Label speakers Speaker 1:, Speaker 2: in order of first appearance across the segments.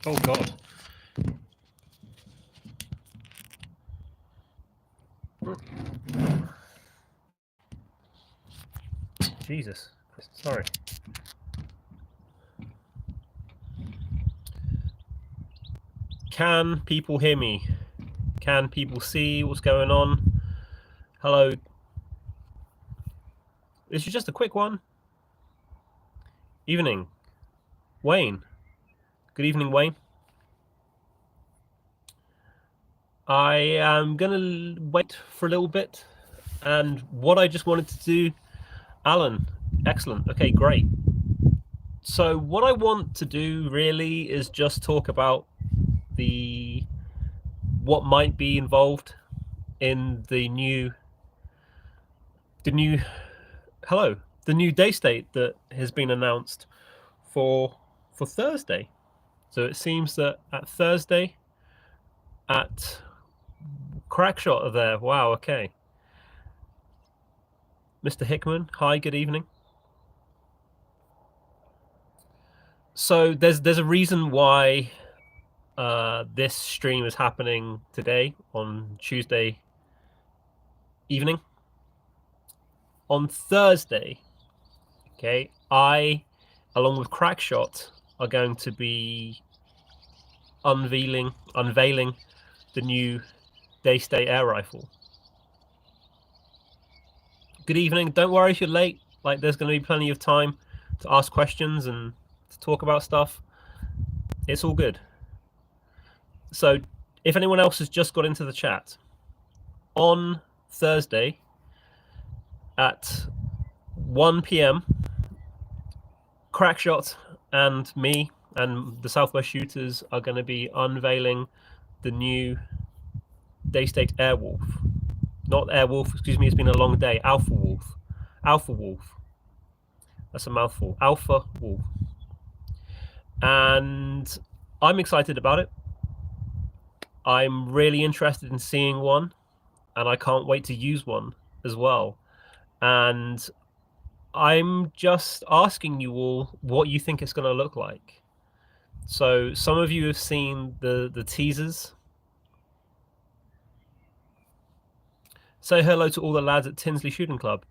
Speaker 1: Oh God. Jesus. Sorry. Can people hear me? Can people see what's going on? Hello. This is just a quick one. Evening. Wayne. Good evening, Wayne. I am going to wait for a little bit. And what I just wanted to do, Alan, excellent. Okay, great. So what I want to do really is just talk about what might be involved in the new Daystate that has been announced for Thursday. So it seems that at Thursday at Crackshot are there. Wow, okay. Mr. Hickman, hi, good evening. So there's a reason why this stream is happening today on Tuesday evening. On Thursday, okay, I, along with Crackshot, are going to be unveiling the new Daystate air rifle. Good evening. Don't worry if you're late. Like, there's going to be plenty of time to ask questions and to talk about stuff. It's all good. So, if anyone else has just got into the chat, on Thursday at 1 p.m., Crackshot and me and the Southwest Shooters are going to be unveiling the new Daystate Airwolf. Not Airwolf, excuse me, it's been a long day. Alpha Wolf. Alpha Wolf. That's a mouthful. Alpha Wolf. And I'm excited about it. I'm really interested in seeing one, and I can't wait to use one as well. And I'm just asking you all what you think it's going to look like. So some of you have seen the teasers. Say hello to all the lads at Tinsley Shooting Club.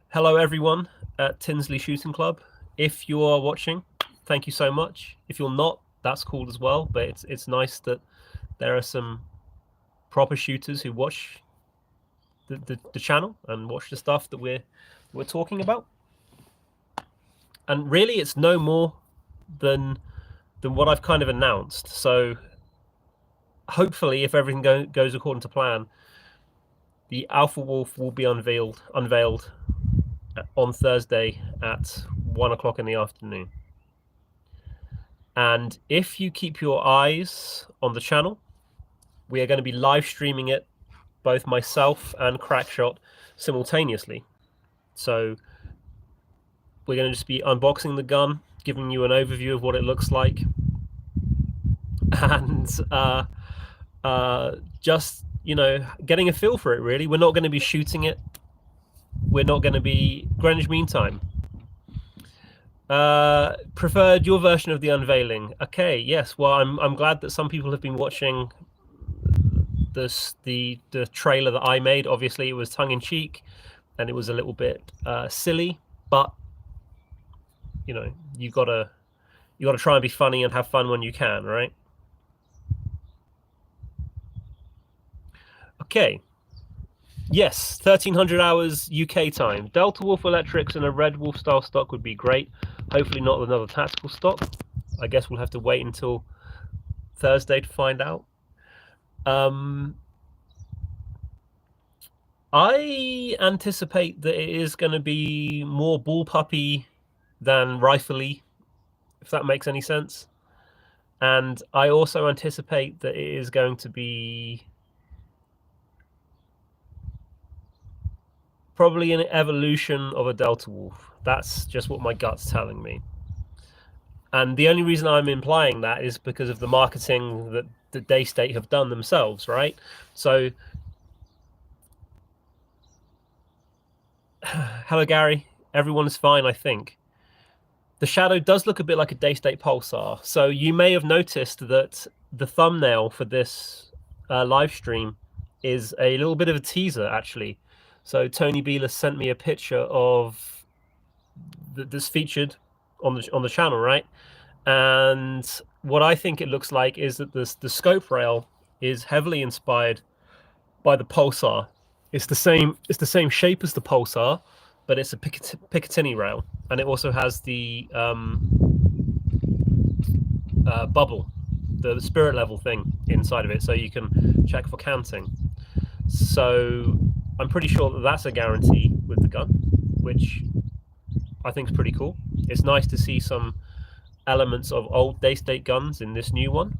Speaker 1: Hello everyone at Tinsley Shooting Club. If you are watching, thank you so much. If you're not, that's cool as well. But it's nice that there are some proper shooters who watch the channel and watch the stuff that we're talking about. And really, it's no more than what I've kind of announced. So hopefully, if everything goes according to plan, the Alpha Wolf will be unveiled on Thursday at 1 o'clock in the afternoon. And if you keep your eyes on the channel, we are going to be live streaming it, both myself and Crackshot, simultaneously. So we're going to just be unboxing the gun, giving you an overview of what it looks like, and just, you know, getting a feel for it, really. We're not going to be shooting it. We're not going to be... Greenwich Mean Time. Preferred your version of the unveiling. Okay, yes. Well, I'm glad that some people have been watching the trailer that I made. Obviously, it was tongue-in-cheek, and it was a little bit silly, but you know, you gotta try and be funny and have fun when you can, right? Okay. Yes, 1300 hours UK time. Delta Wolf Electrics and a Red Wolf style stock would be great. Hopefully not another tactical stock. I guess we'll have to wait until Thursday to find out. I anticipate that it is going to be more bullpuppy than rifle-y, if that makes any sense. And I also anticipate that it is going to be probably an evolution of a Delta Wolf. That's just what my gut's telling me. And the only reason I'm implying that is because of the marketing that the Daystate have done themselves, right? So, hello, Gary. Everyone is fine, I think. the shadow does look a bit like a Daystate pulsar. So you may have noticed that the thumbnail for this live stream is a little bit of a teaser, actually. So Tony Beeler sent me a picture of this featured on the channel, right? And what I think it looks like is that the scope rail is heavily inspired by the pulsar. It's the same shape as the pulsar, but it's a Picatinny rail, and it also has the bubble, the spirit level thing inside of it, so you can check for counting. So I'm pretty sure that that's a guarantee with the gun, which I think is pretty cool. It's nice to see some elements of old Daystate guns in this new one.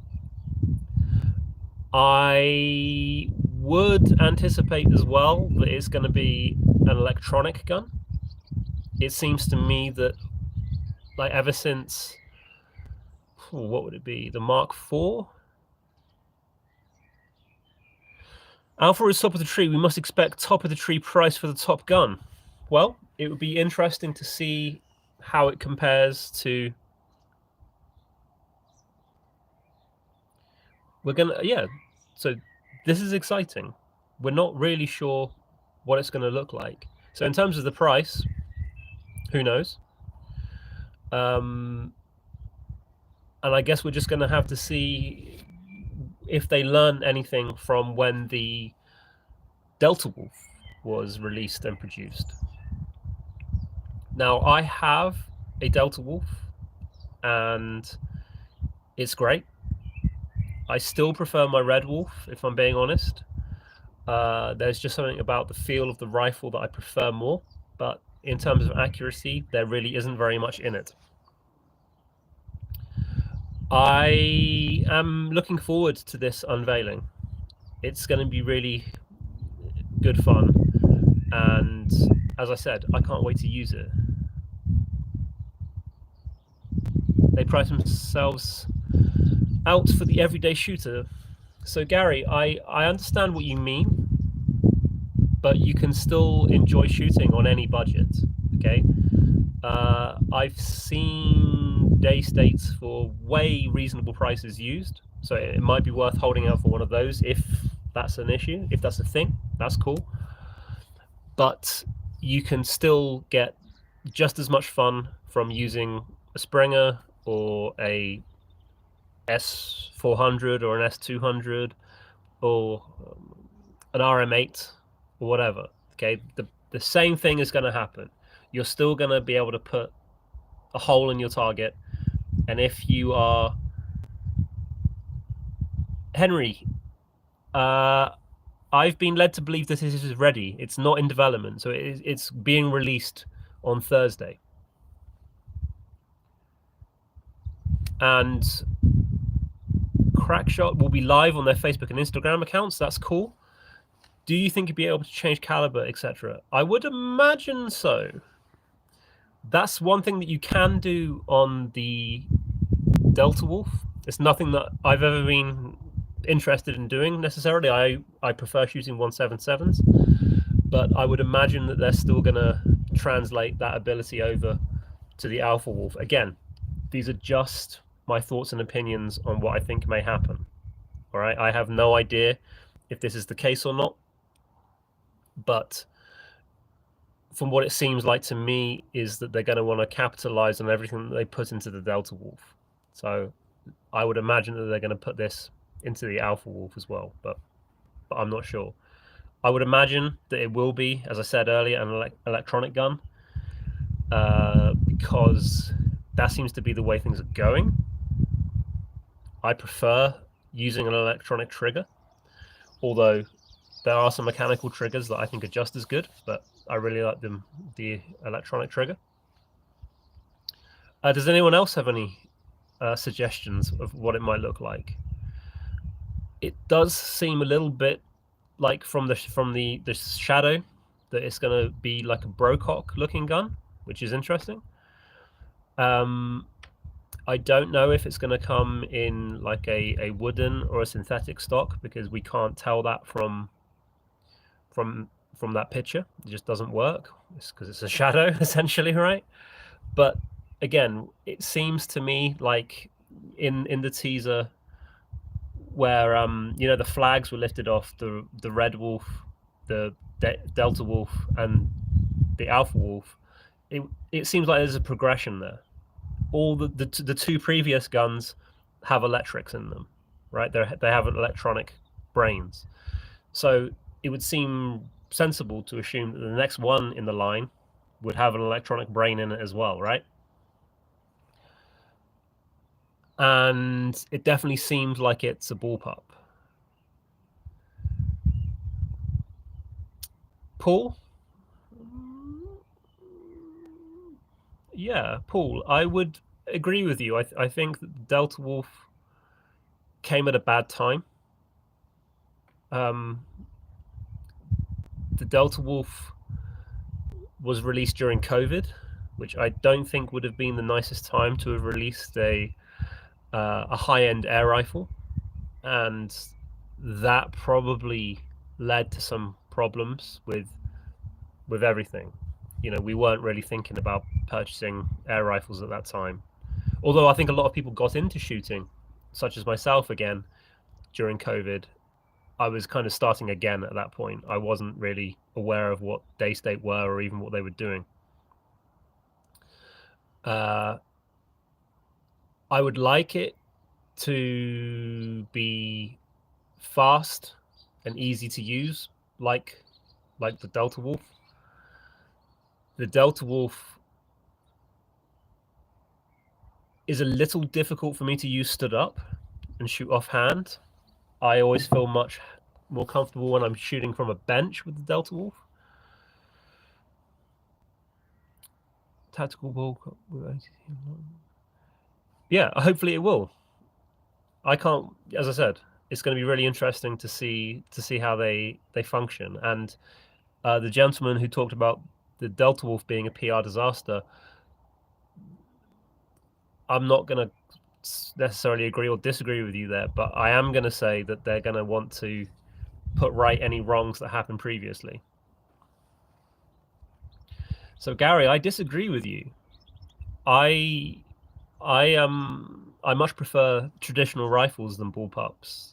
Speaker 1: I would anticipate as well that it's going to be an electronic gun. It seems to me that, like, ever since, what would it be, the Mark IV? Alpha is top of the tree. We must expect top of the tree price for the top gun. Well, it would be interesting to see how it compares to. We're gonna, yeah. So this is exciting. We're not really sure what it's going to look like. So in terms of the price, who knows? And I guess we're just going to have to see if they learn anything from when the Delta Wolf was released and produced. Now, I have a Delta Wolf, and it's great. I still prefer my Red Wolf, if I'm being honest. There's just something about the feel of the rifle that I prefer more, but in terms of accuracy, there really isn't very much in it. I am looking forward to this unveiling. It's going to be really good fun, and as I said, I can't wait to use it. They price themselves out for the everyday shooter. So Gary, I understand what you mean, but you can still enjoy shooting on any budget, okay? I've seen Daystates for way reasonable prices used, so it might be worth holding out for one of those if that's an issue, if that's a thing, that's cool. But you can still get just as much fun from using a Springer or a S400 or an S200 or an RM8 or whatever. Okay, the same thing is going to happen. You're still going to be able to put a hole in your target, and if you are Henry, I've been led to believe that this is ready. It's not in development, so it's being released on Thursday. And Crackshot will be live on their Facebook and Instagram accounts. That's cool. Do you think you'd be able to change caliber, etc.? I would imagine so. That's one thing that you can do on the Delta Wolf. It's nothing that I've ever been interested in doing necessarily. I prefer shooting 177s, but I would imagine that they're still going to translate that ability over to the Alpha Wolf. Again, these are just my thoughts and opinions on what I think may happen. All right, I have no idea if this is the case or not, but from what it seems like to me is that they're going to want to capitalize on everything that they put into the Delta Wolf. So I would imagine that they're going to put this into the Alpha Wolf as well, but I'm not sure. I would imagine that it will be, as I said earlier, an electronic gun, because that seems to be the way things are going. I prefer using an electronic trigger, although there are some mechanical triggers that I think are just as good, but I really like the electronic trigger. Does anyone else have any suggestions of what it might look like? It does seem a little bit like from the shadow that it's going to be like a Brocock looking gun, which is interesting. I don't know if it's going to come in like a wooden or a synthetic stock, because we can't tell that from that picture. It just doesn't work. It's because it's a shadow essentially, right? But again, it seems to me like in the teaser where the flags were lifted off the Red Wolf, the Delta Wolf, and the Alpha Wolf. It seems like there's a progression there. All the two previous guns have electrics in them, right? They have electronic brains, so it would seem sensible to assume that the next one in the line would have an electronic brain in it as well, right? And it definitely seems like it's a bullpup. Paul? Yeah, Paul, I would agree with you. I think that Delta Wolf came at a bad time. The Delta Wolf was released during COVID, which I don't think would have been the nicest time to have released a high-end air rifle, and that probably led to some problems with everything. We weren't really thinking about purchasing air rifles at that time. Although I think a lot of people got into shooting, such as myself again, during COVID. I was kind of starting again at that point. I wasn't really aware of what Daystate were or even what they were doing. I would like it to be fast and easy to use, like the Delta Wolf. The Delta Wolf is a little difficult for me to use stood up and shoot offhand. I always feel much more comfortable when I'm shooting from a bench with the Delta Wolf. Tactical ball. Yeah, hopefully it will. I can't, as I said, it's going to be really interesting to see how they function. And the gentleman who talked about the Delta Wolf being a PR disaster, I'm not going to necessarily agree or disagree with you there, but I am going to say that they're going to want to put right any wrongs that happened previously. So Gary, I disagree with you. I much prefer traditional rifles than bullpups.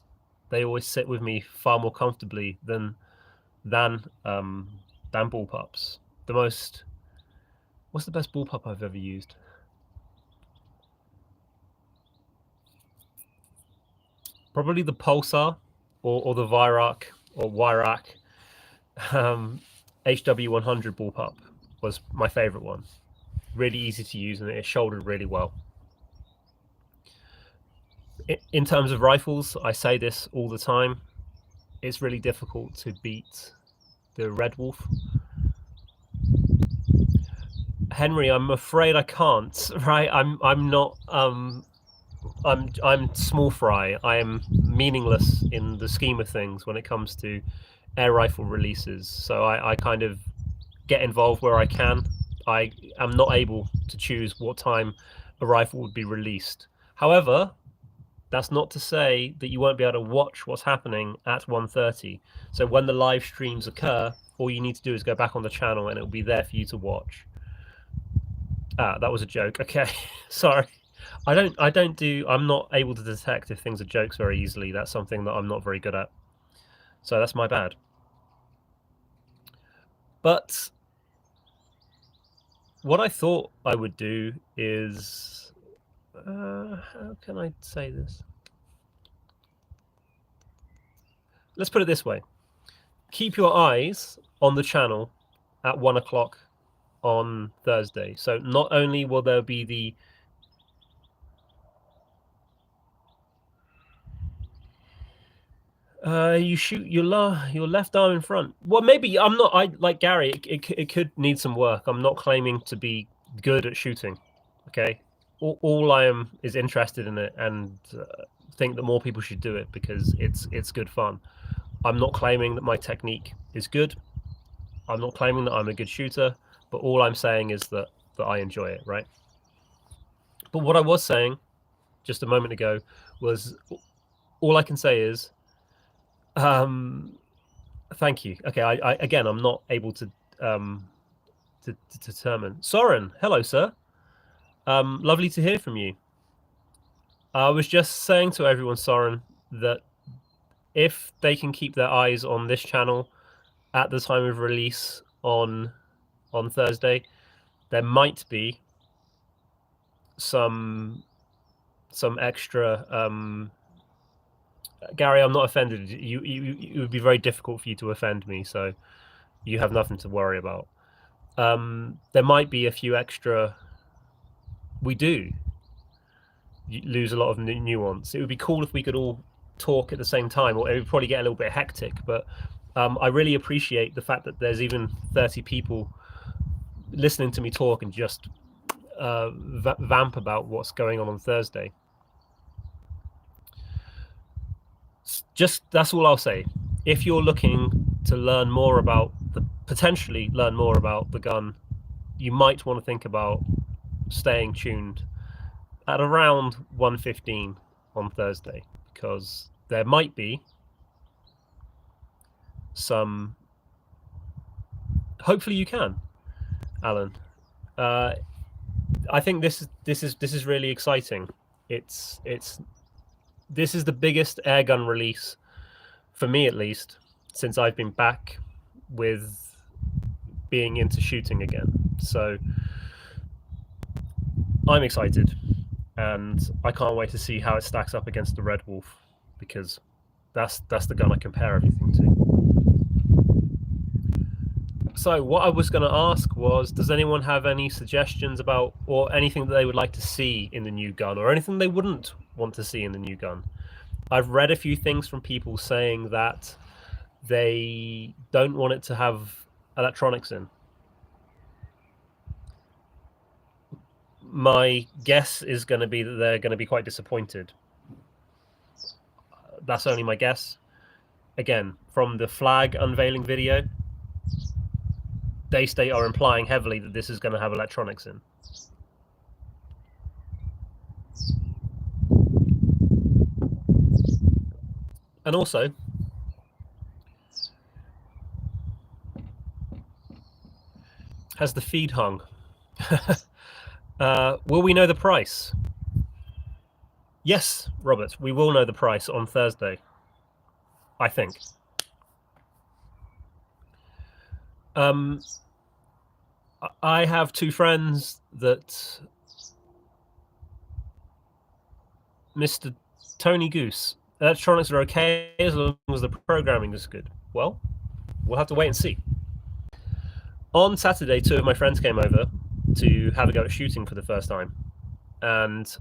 Speaker 1: They always sit with me far more comfortably than bullpups. What's the best bullpup I've ever used? Probably the Pulsar or the Vyrak or Wyrak HW100 bullpup was my favorite one. Really easy to use and it shouldered really well. In terms of rifles, I say this all the time. It's really difficult to beat the Red Wolf. Henry, I'm afraid I can't. Right, I'm not. I'm small fry. I am meaningless in the scheme of things when it comes to air rifle releases. So I kind of get involved where I can. I am not able to choose what time a rifle would be released. However, that's not to say that you won't be able to watch what's happening at 1:30. So when the live streams occur, all you need to do is go back on the channel and it'll be there for you to watch. That was a joke. Okay, sorry. I'm not able to detect if things are jokes very easily. That's something that I'm not very good at. So that's my bad. But what I thought I would do is, how can I say this? Let's put it this way. Keep your eyes on the channel at 1 o'clock on Thursday. So not only will there be the you shoot your left arm in front. Well, maybe I'm not. I like Gary. It could need some work. I'm not claiming to be good at shooting. Okay, all I am is interested in it and think that more people should do it because it's good fun. I'm not claiming that my technique is good. I'm not claiming that I'm a good shooter. But all I'm saying is that I enjoy it, right? But what I was saying just a moment ago was all I can say is thank you. Okay, I again, I'm not able to determine. Soren, hello, sir. Lovely to hear from you. I was just saying to everyone, Soren, that if they can keep their eyes on this channel at the time of release on Thursday, there might be some extra. Gary, I'm not offended. It would be very difficult for you to offend me, so you have nothing to worry about. There might be a few extra. We do lose a lot of nuance. It would be cool if we could all talk at the same time, or it would probably get a little bit hectic. But I really appreciate the fact that there's even 30 people listening to me talk and just vamp about what's going on Thursday. Just that's all I'll say. If you're looking to learn more about potentially learn more about the gun, you might want to think about staying tuned at around 1:15 on Thursday, because there might be some. Hopefully you can, Alan. I think this is really exciting. This is the biggest airgun release for me, at least, since I've been back with being into shooting again. So I'm excited, and I can't wait to see how it stacks up against the Red Wolf, because that's the gun I compare everything to. So what I was going to ask was, does anyone have any suggestions about, or anything that they would like to see in the new gun, or anything they wouldn't want to see in the new gun? I've read a few things from people saying that they don't want it to have electronics in. My guess is going to be that they're going to be quite disappointed. That's only my guess. Again, from the flag unveiling video, Daystate are implying heavily that this is going to have electronics in. And also, has the feed hung? Will we know the price? Yes, Robert, we will know the price on Thursday, I think. I have two friends that Mr. Tony Goose, electronics are okay as long as the programming is good. Well, we'll have to wait and see. On Saturday, two of my friends came over to have a go at shooting for the first time. And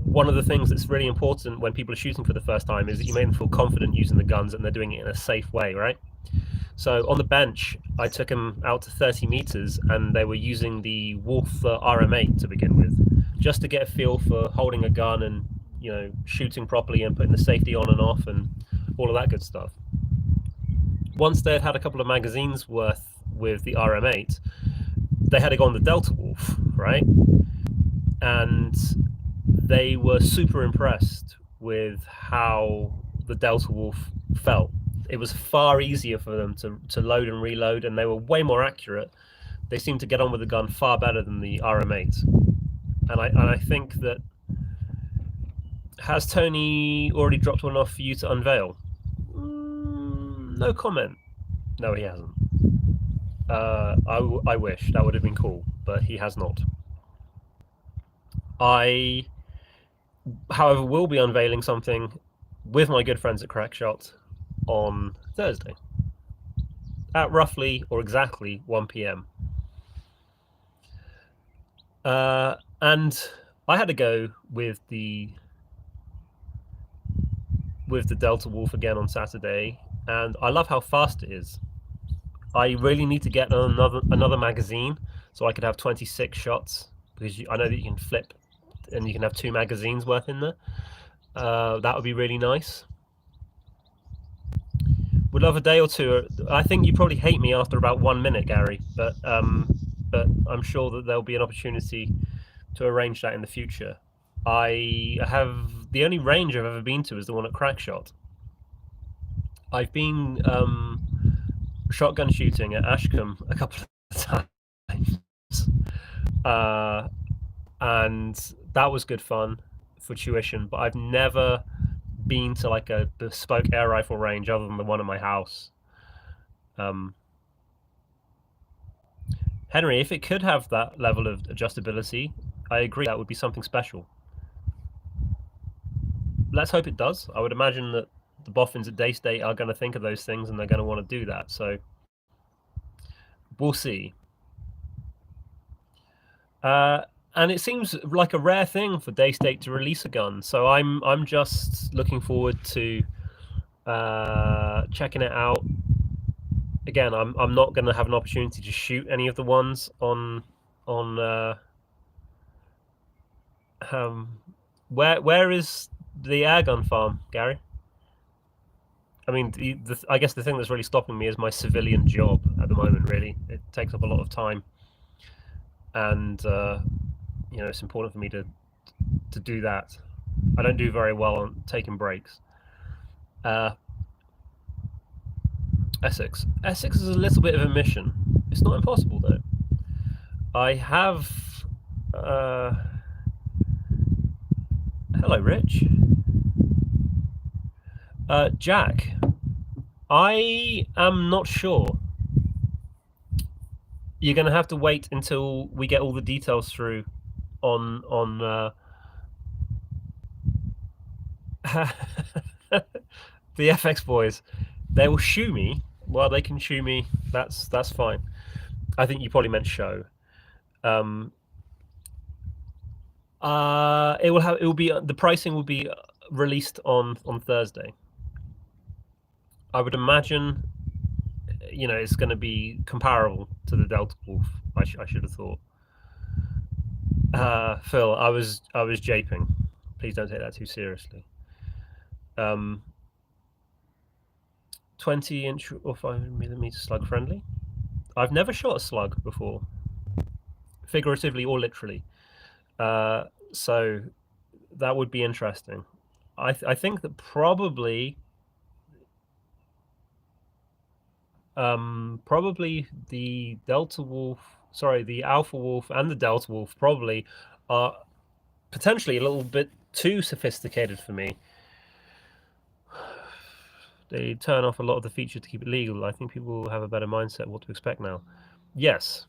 Speaker 1: one of the things that's really important when people are shooting for the first time is that you make them feel confident using the guns and they're doing it in a safe way, right? So on the bench, I took them out to 30 meters and they were using the Wolf RM8 to begin with, just to get a feel for holding a gun and, you know, shooting properly and putting the safety on and off and all of that good stuff. Once they had a couple of magazines worth with the RM8, they had to go on the Delta Wolf, right? And they were super impressed with how the Delta Wolf felt. It was far easier for them to load and reload, and they were way more accurate. They seemed to get on with the gun far better than the RM8. And I think that, has Tony already dropped one off for you to unveil? No comment. No, he hasn't. I wish. That would have been cool, but he has not. I, however, will be unveiling something with my good friends at Crackshot on Thursday at roughly or exactly 1 p.m. And I had to go with the Delta Wolf again on Saturday, and I love how fast it is. I really need to get another magazine so I could have 26 shots, because I know that you can flip and you can have 2 magazines worth in there. That would be really nice. Would love a day or two. I think you probably hate me after about 1 minute, Gary, but I'm sure that there'll be an opportunity to arrange that in the future. I have the only range I've ever been to is the one at Crackshot. I've been shotgun shooting at Ashcombe a couple of times, and that was good fun for tuition. But I've never been to like a bespoke air rifle range other than the one at my house. Henry, if it could have that level of adjustability, I agree that would be something special. Let's hope it does. I would imagine that the boffins at Daystate are going to think of those things and they're going to want to do that. So we'll see. And it seems like a rare thing for Daystate to release a gun. So I'm just looking forward to checking it out. Again, I'm not going to have an opportunity to shoot any of the ones on where is the airgun farm, Gary? I mean, I guess the thing that's really stopping me is my civilian job at the moment. Really, it takes up a lot of time, and you know, it's important for me to do that. I don't do very well on taking breaks. Essex is a little bit of a mission. It's not impossible though. I have. Hello, Rich. Jack, I am not sure. You're going to have to wait until we get all the details through on the FX boys. They will shoe me. Well, they can shoe me. That's fine. I think you probably meant show. The pricing will be released on Thursday. I would imagine, you know, it's going to be comparable to the Delta Wolf. I should have thought. Phil, I was japing. Please don't take that too seriously. 20-inch or 5mm slug friendly. I've never shot a slug before, figuratively or literally. So that would be interesting. I think that probably the Delta Wolf, sorry, the Alpha Wolf and the Delta Wolf probably are potentially a little bit too sophisticated for me. They turn off a lot of the features to keep it legal. I think people will have a better mindset what to expect now. Yes.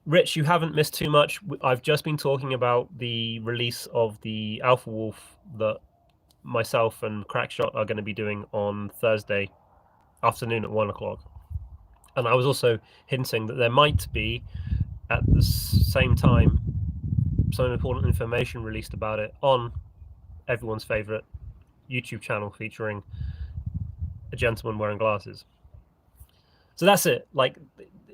Speaker 1: Rich, you haven't missed too much. I've just been talking about the release of the Alpha Wolf that myself and Crackshot are going to be doing on Thursday afternoon at 1 o'clock. And I was also hinting that there might be, at the same time, some important information released about it on everyone's favorite YouTube channel featuring a gentleman wearing glasses. So that's it. Like,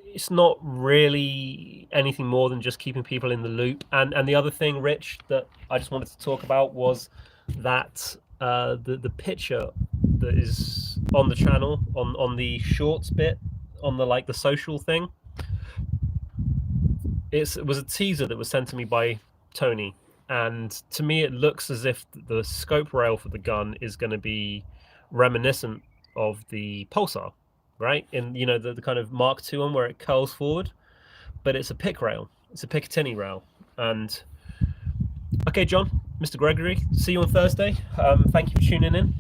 Speaker 1: it's not really anything more than just keeping people in the loop. And the other thing, Rich, that I just wanted to talk about was that the picture that is on the channel on the shorts bit on the social thing. It was a teaser that was sent to me by Tony, and to me it looks as if the scope rail for the gun is going to be reminiscent of the Pulsar, right? In, you know, the kind of Mark II one where it curls forward, but it's a pick rail. It's a Picatinny rail. And okay, John, Mr. Gregory, see you on Thursday. Thank you for tuning in,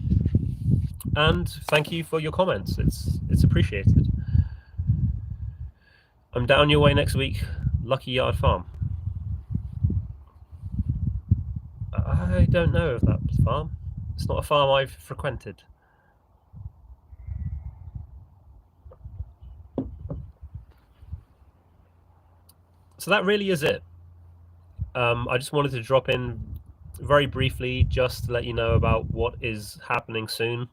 Speaker 1: and thank you for your comments. It's appreciated. I'm down your way next week. Lucky Yard Farm. I don't know of that farm. It's not a farm I've frequented. So that really is it. I just wanted to drop in very briefly just to let you know about what is happening soon.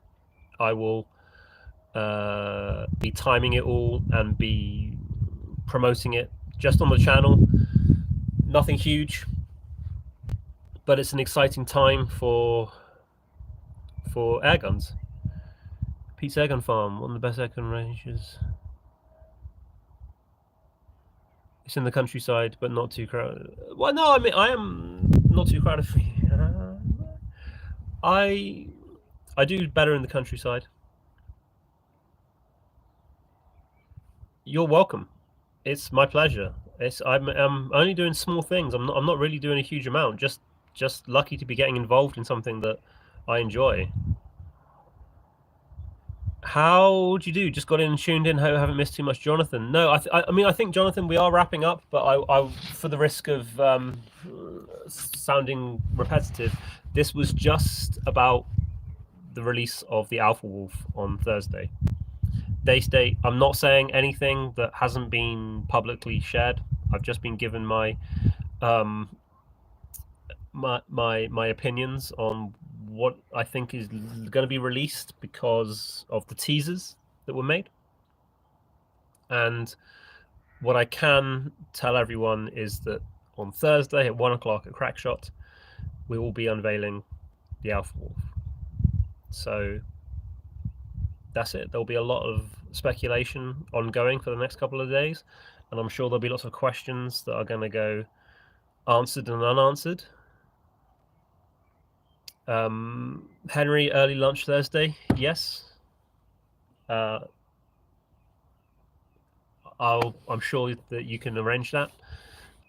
Speaker 1: I will be timing it all and be promoting it just on the channel. Nothing huge, but it's an exciting time for air guns. Pete's Airgun Farm, one of the best airgun ranges. It's in the countryside, but not too crowded. Well, no, I mean, I am not too crowded for you. I do better in the countryside. You're welcome. It's my pleasure. I'm only doing small things. I'm not really doing a huge amount. Just lucky to be getting involved in something that I enjoy. How do you do? Just got in and tuned in. Hope I haven't missed too much, Jonathan. No, I mean, I think, Jonathan, we are wrapping up, but I for the risk of sounding repetitive, this was just about the release of the Alpha Wolf on Thursday. Daystate. I'm not saying anything that hasn't been publicly shared. I've just been given my my opinions on what I think is going to be released because of the teasers that were made. And what I can tell everyone is that on Thursday at 1 o'clock at Crackshot, we will be unveiling the Alpha Wolf. So that's it. There'll be a lot of speculation ongoing for the next couple of days, and I'm sure there'll be lots of questions that are going to go answered and unanswered. Henry, early lunch Thursday, yes. I'm sure that you can arrange that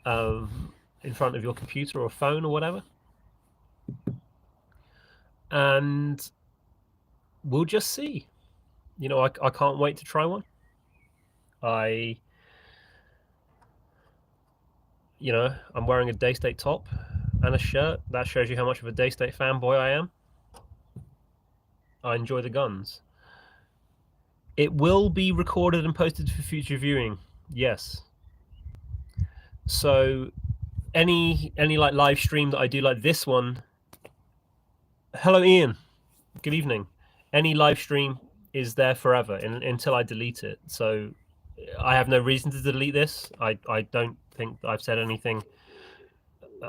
Speaker 1: in front of your computer or phone or whatever, and we'll just see. You know, I can't wait to try one. You know, I'm wearing a Daystate top and a shirt. That shows you how much of a Daystate fanboy I am. I enjoy the guns. It will be recorded and posted for future viewing. Yes. So any like live stream that I do like this one. Hello, Ian. Good evening. Any live stream is there forever until I delete it. So I have no reason to delete this. I don't think I've said anything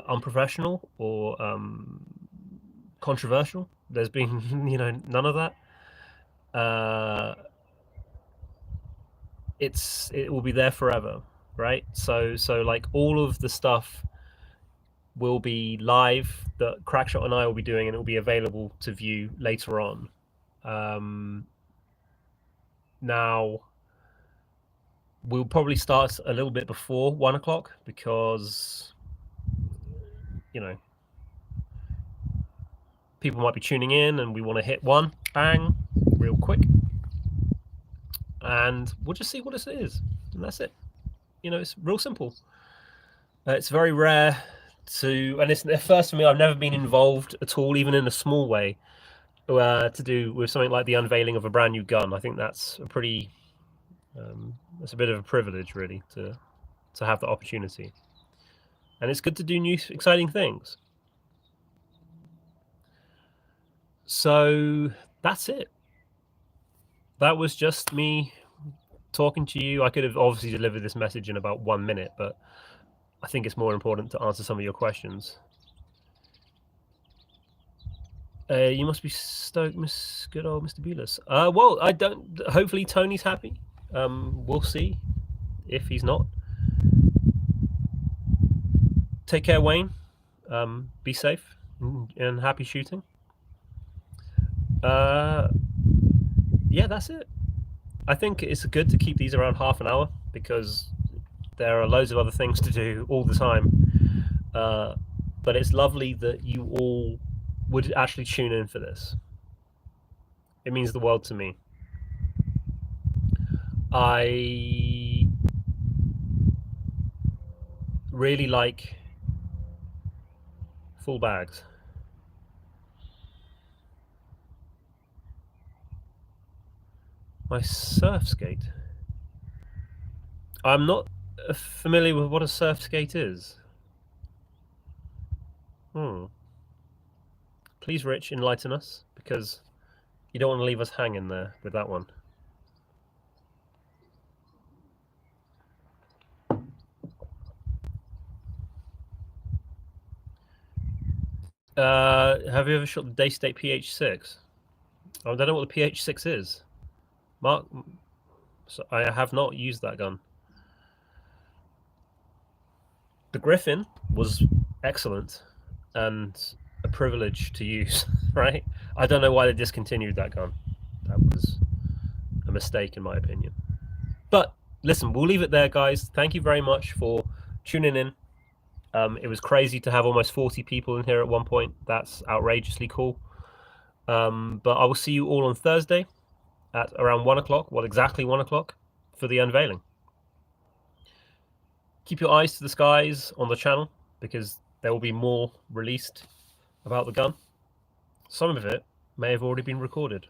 Speaker 1: unprofessional or controversial. There's been none of that. It will be there forever, right? So like all of the stuff will be live that Crackshot and I will be doing, and it will be available to view later on. Now we'll probably start a little bit before 1 o'clock because people might be tuning in and we want to hit one bang real quick, and we'll just see what this is, and that's it. It's real simple. It's very rare and it's first for me. I've never been involved at all, even in a small way, to do with something like the unveiling of a brand new gun. I think that's a pretty that's a bit of a privilege, really, to have the opportunity, and it's good to do new exciting things. So that's it. That was just me talking to you. I could have obviously delivered this message in about 1 minute, but I think it's more important to answer some of your questions. You must be stoked, good old Mr. Bulis. Well, I don't. Hopefully, Tony's happy. We'll see if he's not. Take care, Wayne. Be safe and happy shooting. Yeah, that's it. I think it's good to keep these around half an hour because there are loads of other things to do all the time. But it's lovely that you all would actually tune in for this. It means the world to me. I really like full bags. My surf skate. I'm not familiar with what a surf skate is. Please, Rich, enlighten us, because you don't want to leave us hanging there with that one. Have you ever shot the Daystate PH6? I don't know what the PH6 is. Mark, so I have not used that gun. The Griffin was excellent and a privilege to use, right? I don't know why they discontinued that gun. That was a mistake, in my opinion. But listen, we'll leave it there, guys. Thank you very much for tuning in. It was crazy to have almost 40 people in here at one point. That's outrageously cool. But I will see you all on Thursday at around 1 o'clock. Well, exactly 1 o'clock for the unveiling. Keep your eyes to the skies on the channel because there will be more released about the gun. Some of it may have already been recorded.